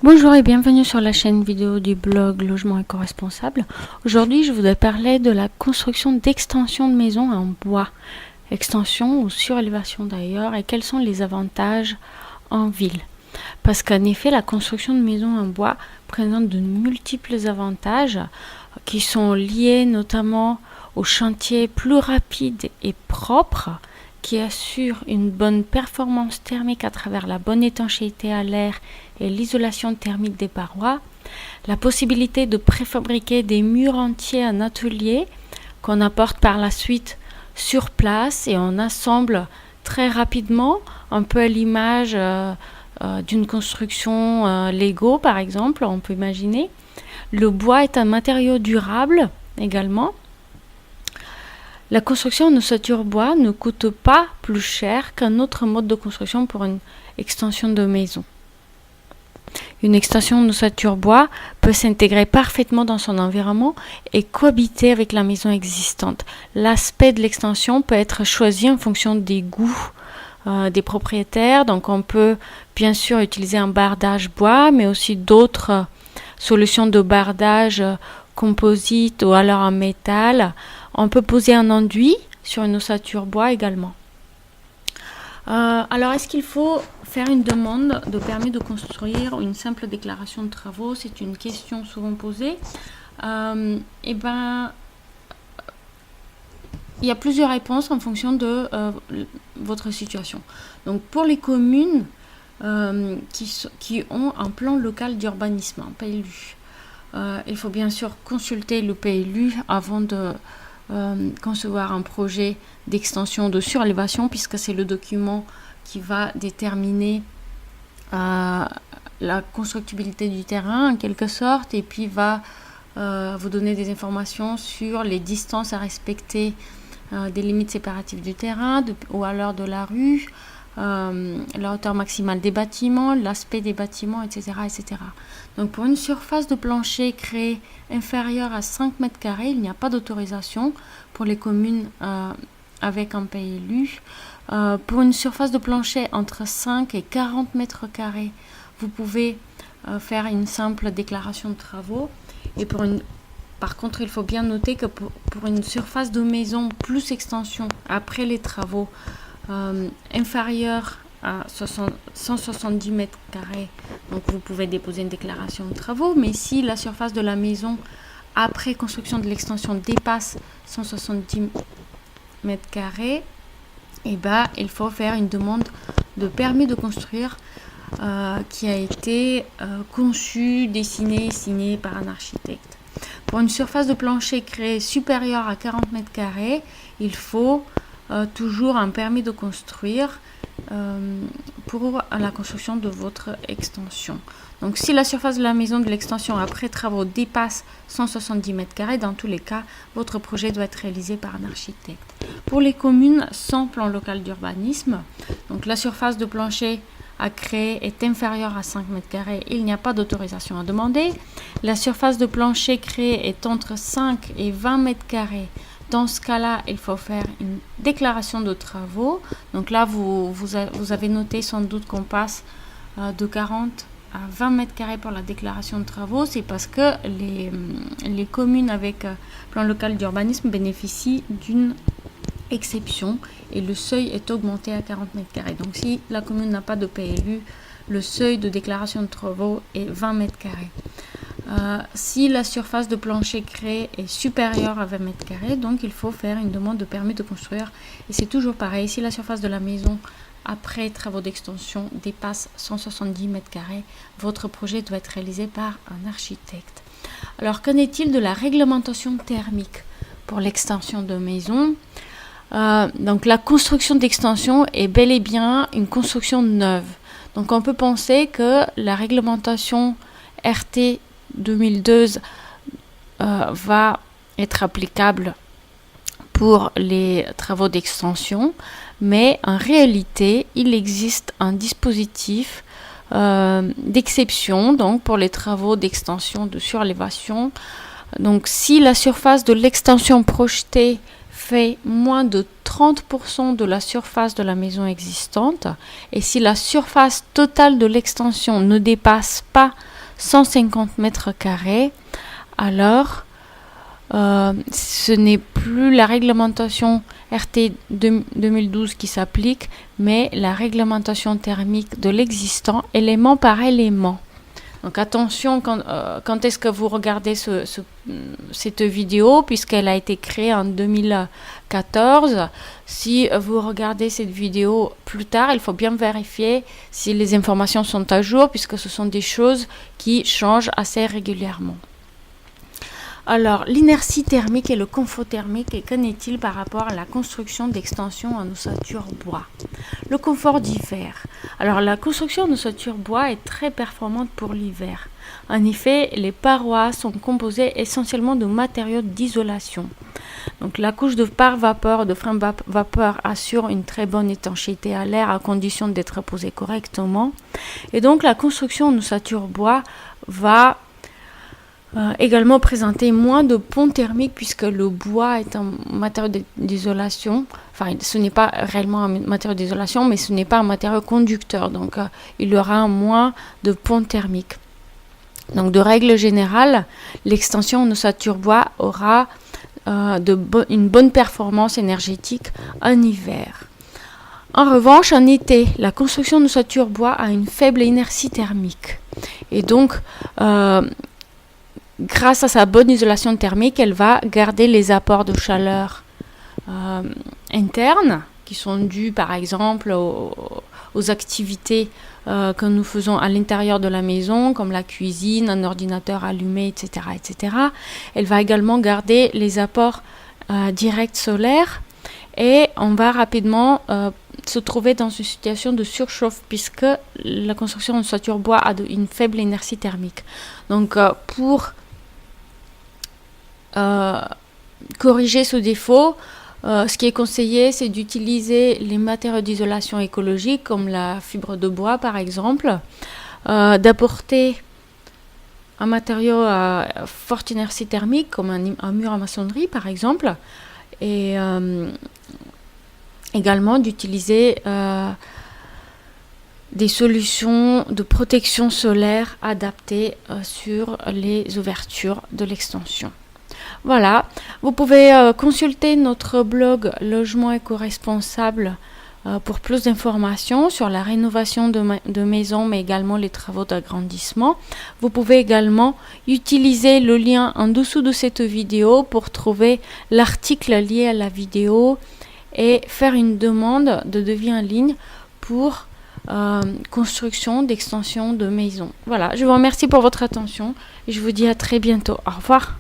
Bonjour et bienvenue sur la chaîne vidéo du blog Logement éco-responsable. Aujourd'hui, je voudrais parler de la construction d'extensions de maisons en bois, extension ou surélévation d'ailleurs, et quels sont les avantages en ville. Parce qu'en effet, la construction de maisons en bois présente de multiples avantages qui sont liés notamment au chantier plus rapide et propre, qui assure une bonne performance thermique à travers la bonne étanchéité à l'air et l'isolation thermique des parois, la possibilité de préfabriquer des murs entiers en atelier qu'on apporte par la suite sur place et on assemble très rapidement, un peu à l'image d'une construction Lego par exemple, on peut imaginer. Le bois est un matériau durable également. La construction en ossature bois ne coûte pas plus cher qu'un autre mode de construction pour une extension de maison. Une extension en ossature bois peut s'intégrer parfaitement dans son environnement et cohabiter avec la maison existante. L'aspect de l'extension peut être choisi en fonction des goûts des propriétaires. Donc on peut bien sûr utiliser un bardage bois, mais aussi d'autres solutions de bardage composite ou alors en métal. On peut poser un enduit sur une ossature bois également. Alors, est-ce qu'il faut faire une demande de permis de construire ou une simple déclaration de travaux? C'est une question souvent posée. Il y a plusieurs réponses en fonction de votre situation. Donc, pour les communes qui ont un plan local d'urbanisme, un PLU, il faut bien sûr consulter le PLU avant de concevoir un projet d'extension de surélévation, puisque c'est le document qui va déterminer la constructibilité du terrain en quelque sorte, et puis va vous donner des informations sur les distances à respecter des limites séparatives du terrain ou alors de la rue, la hauteur maximale des bâtiments, l'aspect des bâtiments, etc., etc. Donc pour une surface de plancher créée inférieure à 5 mètres carrés, il n'y a pas d'autorisation pour les communes avec un PLU. Pour une surface de plancher entre 5 et 40 mètres carrés, vous pouvez faire une simple déclaration de travaux. Et par contre, il faut bien noter que pour une surface de maison plus extension après les travaux inférieure à 170 mètres carrés, donc vous pouvez déposer une déclaration de travaux. Mais si la surface de la maison après construction de l'extension dépasse 170 mètres carrés, il faut faire une demande de permis de construire qui a été conçu, dessiné, signé par un architecte. Pour une surface de plancher créée supérieure à 40 mètres carrés, il faut toujours un permis de construire pour la construction de votre extension. Donc si la surface de la maison de l'extension après travaux dépasse 170 mètres carrés, dans tous les cas, votre projet doit être réalisé par un architecte. Pour les communes sans plan local d'urbanisme, donc la surface de plancher à créer est inférieure à 5 mètres carrés, il n'y a pas d'autorisation à demander. La surface de plancher créée est entre 5 et 20 mètres carrés. Dans ce cas-là, il faut faire une déclaration de travaux. Donc là, vous avez noté sans doute qu'on passe de 40 à 20 mètres carrés pour la déclaration de travaux. C'est parce que les communes avec plan local d'urbanisme bénéficient d'une exception et le seuil est augmenté à 40 mètres carrés. Donc si la commune n'a pas de PLU, le seuil de déclaration de travaux est 20 mètres carrés. Si la surface de plancher créée est supérieure à 20 mètres carrés, donc il faut faire une demande de permis de construire. Et c'est toujours pareil, si la surface de la maison après travaux d'extension dépasse 170 mètres carrés, votre projet doit être réalisé par un architecte. Alors qu'en est-il de la réglementation thermique pour l'extension de maison? Donc la construction d'extension est bel et bien une construction neuve. Donc on peut penser que la réglementation RT 2002 va être applicable pour les travaux d'extension, mais en réalité, il existe un dispositif d'exception donc pour les travaux d'extension de surélévation. Donc si la surface de l'extension projetée fait moins de 30% de la surface de la maison existante et si la surface totale de l'extension ne dépasse pas 150 mètres carrés, alors ce n'est plus la réglementation RT 2012 qui s'applique, mais la réglementation thermique de l'existant, élément par élément. Donc attention quand est-ce que vous regardez cette vidéo, puisqu'elle a été créée en 2014. Si vous regardez cette vidéo plus tard, il faut bien vérifier si les informations sont à jour, puisque ce sont des choses qui changent assez régulièrement. Alors, l'inertie thermique et le confort thermique, et qu'en est-il par rapport à la construction d'extensions en ossature bois? Le confort d'hiver. Alors, la construction en ossature bois est très performante pour l'hiver. En effet, les parois sont composées essentiellement de matériaux d'isolation. Donc, la couche de pare-vapeur, de frein vapeur assure une très bonne étanchéité à l'air à condition d'être posée correctement. Et donc, la construction en ossature bois va également présenter moins de ponts thermiques, puisque le bois est un matériau d'isolation. Enfin, ce n'est pas réellement un matériau d'isolation, mais ce n'est pas un matériau conducteur. Donc, il y aura moins de ponts thermiques. Donc, de règle générale, l'extension en ossature bois aura une bonne performance énergétique en hiver. En revanche, en été, la construction en ossature bois a une faible inertie thermique. Et donc, grâce à sa bonne isolation thermique, elle va garder les apports de chaleur internes, qui sont dus par exemple aux activités que nous faisons à l'intérieur de la maison, comme la cuisine, un ordinateur allumé, etc., etc. Elle va également garder les apports directs solaires, et on va rapidement se trouver dans une situation de surchauffe, puisque la construction en ossature bois a une faible inertie thermique. Donc, pour corriger ce défaut, ce qui est conseillé, c'est d'utiliser les matériaux d'isolation écologique, comme la fibre de bois par exemple, d'apporter un matériau à forte inertie thermique, comme un mur à maçonnerie par exemple, et également d'utiliser des solutions de protection solaire adaptées sur les ouvertures de l'extension. Voilà, vous pouvez consulter notre blog Logement éco-responsable pour plus d'informations sur la rénovation de maisons, mais également les travaux d'agrandissement. Vous pouvez également utiliser le lien en dessous de cette vidéo pour trouver l'article lié à la vidéo et faire une demande de devis en ligne pour construction d'extension de maison. Voilà, je vous remercie pour votre attention et je vous dis à très bientôt. Au revoir.